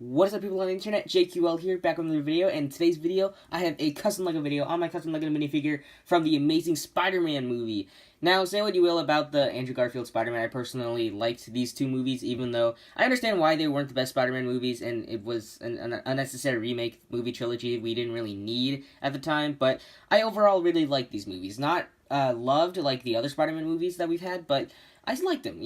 What is up, people on the internet? JQL here, back with another video, and in today's video, I have a custom LEGO video on my custom LEGO minifigure from the amazing Spider-Man movie. Now, say what you will about the Andrew Garfield Spider-Man, I personally liked these two movies, even though I understand why they weren't the best Spider-Man movies, and it was an unnecessary remake movie trilogy we didn't really need at the time, but I overall really liked these movies. Not loved like the other Spider-Man movies that we've had, but I liked them,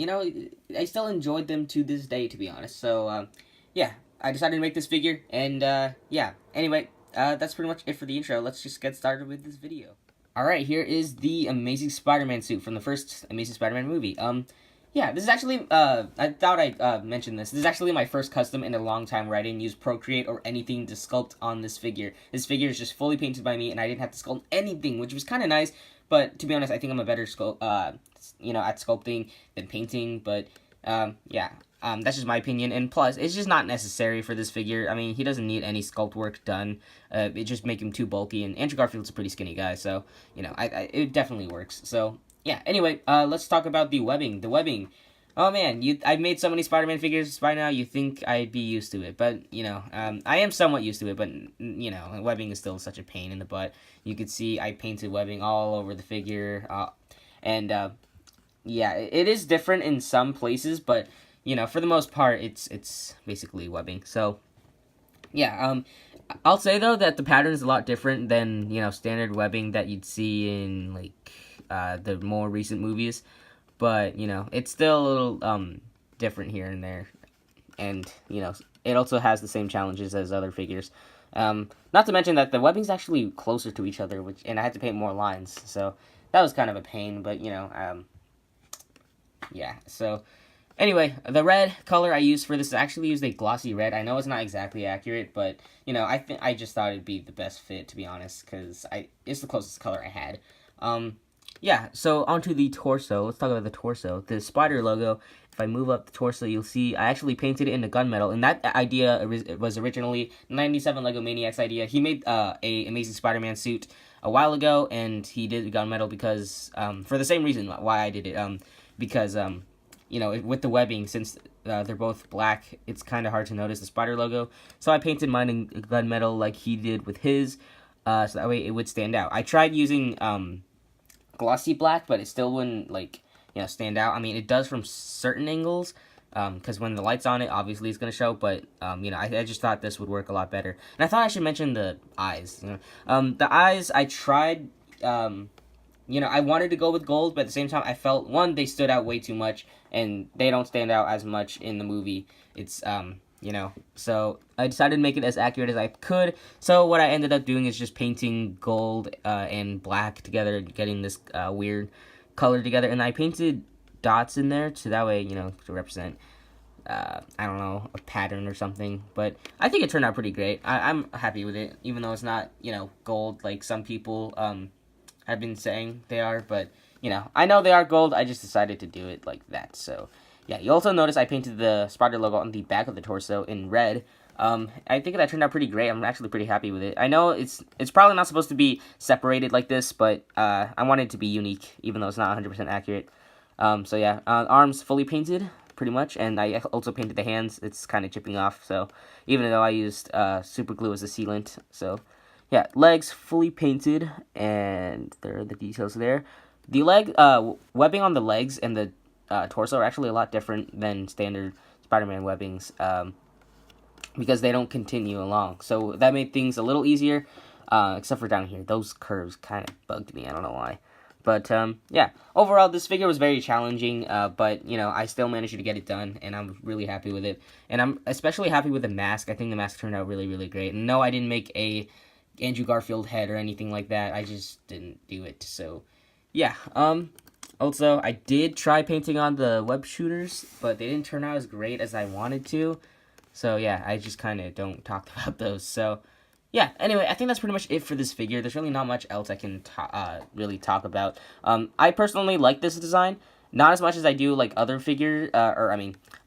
I still enjoyed them to this day, to be honest, so, yeah. I decided to make this figure, and, yeah. Anyway, that's pretty much it for the intro. Let's just get started with this video. Alright, here is the Amazing Spider-Man suit from the first Amazing Spider-Man movie. Yeah, this is actually, I thought I mentioned this. This is actually my first custom in a long time where I didn't use Procreate or anything to sculpt on this figure. This figure is just fully painted by me, and I didn't have to sculpt anything, which was kind of nice, but to be honest, I think I'm a better at sculpting than painting, but, yeah. That's just my opinion, and plus, it's just not necessary for this figure. I mean, he doesn't need any sculpt work done. It just make him too bulky, and Andrew Garfield's a pretty skinny guy, so, it definitely works. So, yeah, anyway, let's talk about the webbing. The webbing. Oh, man, I've made so many Spider-Man figures by now, you think I'd be used to it, but, I am somewhat used to it, but, webbing is still such a pain in the butt. You could see I painted webbing all over the figure, and, yeah, it is different in some places, but for the most part, it's basically webbing. So, yeah, I'll say, though, that the pattern is a lot different than, standard webbing that you'd see in, like, the more recent movies. But, it's still a little, different here and there. And, it also has the same challenges as other figures. Not to mention that the webbing's actually closer to each other, and I had to paint more lines. So, that was kind of a pain, but, yeah, so... Anyway, the red color I used for this actually used a glossy red. I know it's not exactly accurate, but, I just thought it'd be the best fit, to be honest, because it's the closest color I had. Yeah, so onto the torso. Let's talk about the torso. The spider logo, if I move up the torso, you'll see I actually painted it into gunmetal, and that idea was originally 97 LEGO Maniac's idea. He made a Amazing Spider-Man suit a while ago, and he did gunmetal because, for the same reason why I did it, because, with the webbing, since they're both black, it's kind of hard to notice the spider logo. So I painted mine in gunmetal like he did with his, so that way it would stand out. I tried using glossy black, but it still wouldn't, stand out. I mean, it does from certain angles, because when the light's on it, obviously it's going to show, but, I just thought this would work a lot better. And I thought I should mention the eyes. The eyes, I tried... I wanted to go with gold, but at the same time, I felt, one, they stood out way too much, and they don't stand out as much in the movie. It's, so I decided to make it as accurate as I could. So what I ended up doing is just painting gold and black together, getting this weird color together, and I painted dots in there, so that way, to represent, I don't know, a pattern or something, but I think it turned out pretty great. I'm happy with it, even though it's not, gold like some people, I've been saying they are, but, I know they are gold, I just decided to do it like that, so, yeah, you also notice I painted the spider logo on the back of the torso in red. I think that turned out pretty great. I'm actually pretty happy with it. I know it's probably not supposed to be separated like this, but, I want it to be unique, even though it's not 100% accurate. So, yeah, arms fully painted, pretty much, and I also painted the hands. It's kind of chipping off, so, even though I used, super glue as a sealant, so... Yeah, legs fully painted, and there are the details there. The webbing on the legs and the torso are actually a lot different than standard Spider-Man webbings, because they don't continue along. So that made things a little easier, except for down here. Those curves kind of bugged me, I don't know why. But, yeah, overall, this figure was very challenging, but, I still managed to get it done, and I'm really happy with it. And I'm especially happy with the mask. I think the mask turned out really, really great. And no, I didn't make a Andrew Garfield head or anything like that. I just didn't do it. So, yeah. Also, I did try painting on the web shooters, but they didn't turn out as great as I wanted to. So, yeah, I just kind of don't talk about those. So, yeah. Anyway, I think that's pretty much it for this figure. There's really not much else I can really talk about. I personally like this design. Not as much as I do, like, other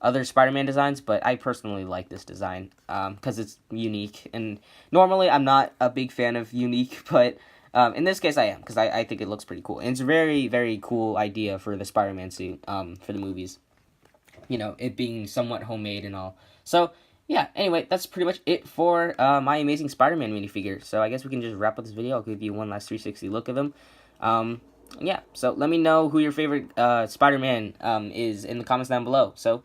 other Spider-Man designs, but I personally like this design, because it's unique, and normally I'm not a big fan of unique, but, in this case I am, because I think it looks pretty cool, and it's a very, very cool idea for the Spider-Man suit, for the movies, it being somewhat homemade and all. So, yeah, anyway, that's pretty much it for my Amazing Spider-Man minifigure. So I guess we can just wrap up this video. I'll give you one last 360 look of them. Yeah, so let me know who your favorite Spider-Man is in the comments down below. So,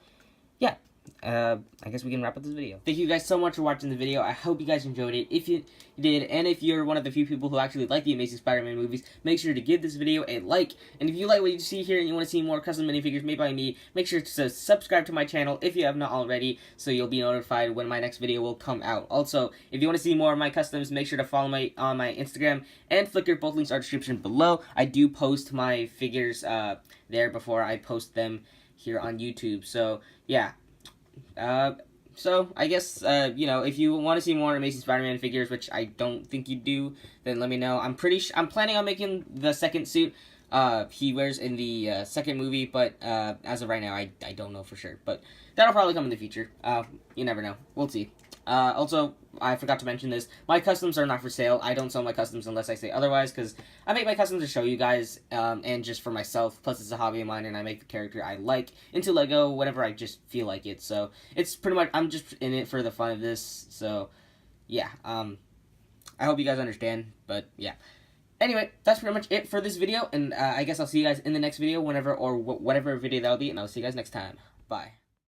yeah, I guess we can wrap up this video. Thank you guys so much for watching the video. I hope you guys enjoyed it. If you did, and if you're one of the few people who actually like the Amazing Spider-Man movies, make sure to give this video a like. And if you like what you see here and you want to see more custom minifigures made by me, make sure to subscribe to my channel if you have not already, so you'll be notified when my next video will come out. Also, if you want to see more of my customs, make sure to follow me on my Instagram and Flickr. Both links are in the description below. I do post my figures there before I post them here on YouTube. So, yeah. So, I guess, you know, if you want to see more Amazing Spider-Man figures, which I don't think you do, then let me know. I'm planning on making the second suit, he wears in the, second movie, but, as of right now, I don't know for sure. But that'll probably come in the future. You never know. We'll see. Also, I forgot to mention this. My customs are not for sale. I don't sell my customs unless I say otherwise, because I make my customs to show you guys, and just for myself. Plus, it's a hobby of mine, and I make the character I like into Lego whenever I just feel like it. So, it's pretty much, I'm just in it for the fun of this. So, yeah, I hope you guys understand, but, yeah. Anyway, that's pretty much it for this video, and I guess I'll see you guys in the next video, whatever video that'll be, and I'll see you guys next time. Bye.